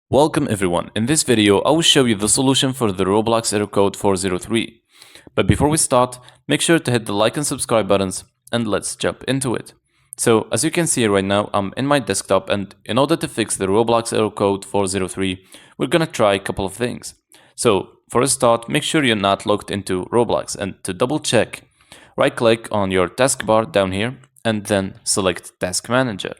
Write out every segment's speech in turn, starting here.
Welcome everyone. In this video, I will show you the solution for the Roblox Error Code 403. But before we start, make sure to hit the like and subscribe buttons and let's jump into it. So as you can see right now, I'm in my desktop, and in order to fix the Roblox Error Code 403, we're gonna try a couple of things. So for a start, make sure you're not logged into Roblox, and to double check, right click on your taskbar down here and then select Task Manager.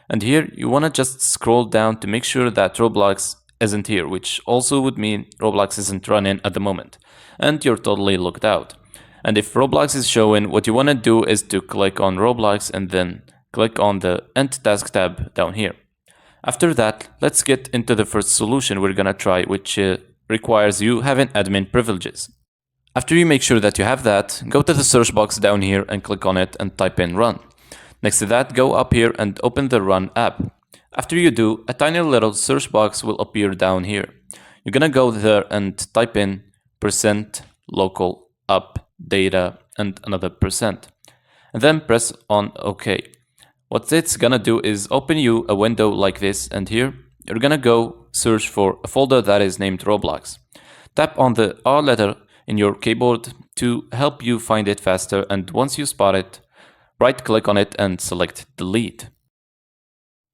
And here you want to just scroll down to make sure that Roblox isn't here, which also would mean Roblox isn't running at the moment and you're totally logged out. And if Roblox is showing, what you want to do is to click on Roblox and then click on the End Task tab down here. After that, let's get into the first solution we're gonna try, which requires you having admin privileges. After you make sure that you have that, go to the search box down here and click on it and type in run. Next to that, go up here and open the Run app. After you do, a tiny little search box will appear down here. You're gonna go there and type in %local up data and another %, and then press on OK. What it's gonna do is open you a window like this, and here you're gonna go search for a folder that is named Roblox. Tap on the R letter in your keyboard to help you find it faster, and once you spot it, right-click on it and select Delete.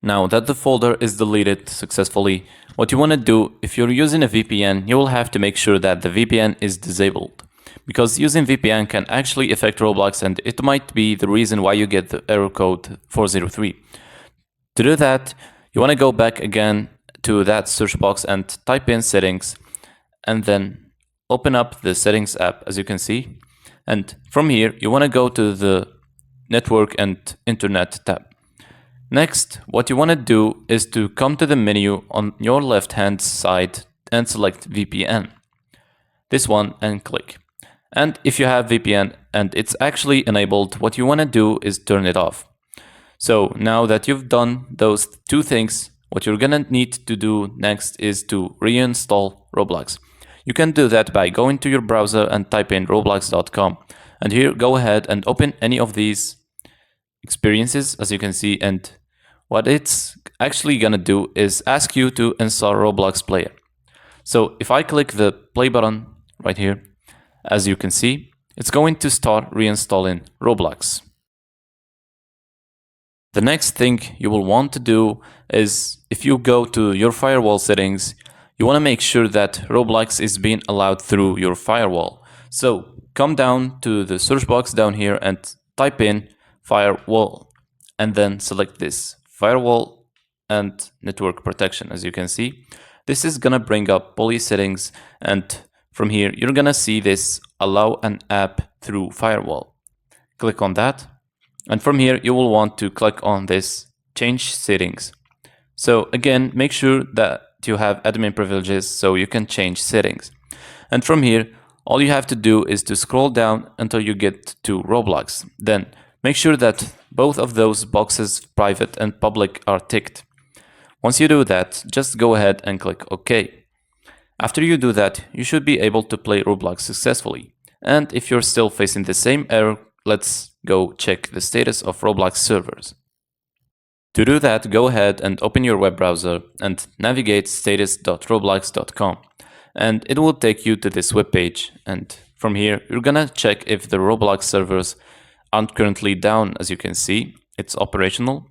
Now that the folder is deleted successfully, what you want to do, if you're using a VPN, you will have to make sure that the VPN is disabled, because using VPN can actually affect Roblox, and it might be the reason why you get the error code 403. To do that, you want to go back again to that search box and type in Settings, and then open up the Settings app, as you can see. And from here, you want to go to the Network and Internet tab. Next, what you want to do is to come to the menu on your left hand side and select VPN. This one, and click. And if you have VPN and it's actually enabled, what you want to do is turn it off. So now that you've done those two things, what you're gonna need to do next is to reinstall Roblox. You can do that by going to your browser and type in roblox.com. And here, go ahead and open any of these experiences, as you can see, and what it's actually gonna do is ask you to install Roblox Player. So if I click the play button right here, as you can see, it's going to start reinstalling Roblox. The next thing you will want to do is, if you go to your firewall settings, you want to make sure that Roblox is being allowed through your firewall. So come down to the search box down here and type in firewall, and then select this firewall and network protection. As you can see, this is gonna bring up policy settings, and from here you're gonna see this allow an app through firewall. Click on that, and from here you will want to click on this change settings. So again, make sure that you have admin privileges so you can change settings, and from here all you have to do is to scroll down until you get to Roblox. Then make sure that both of those boxes, private and public, are ticked. Once you do that, just go ahead and click OK. After you do that, you should be able to play Roblox successfully. And if you're still facing the same error, let's go check the status of Roblox servers. To do that, go ahead and open your web browser and navigate status.roblox.com. And it will take you to this web page, and from here you're gonna check if the Roblox servers aren't currently down. As you can see, it's operational,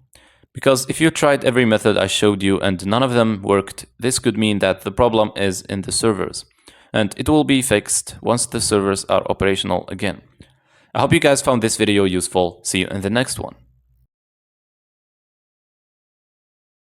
because if you tried every method I showed you and none of them worked, this could mean that the problem is in the servers, and it will be fixed once the servers are operational again. I hope you guys found this video useful. See you in the next one.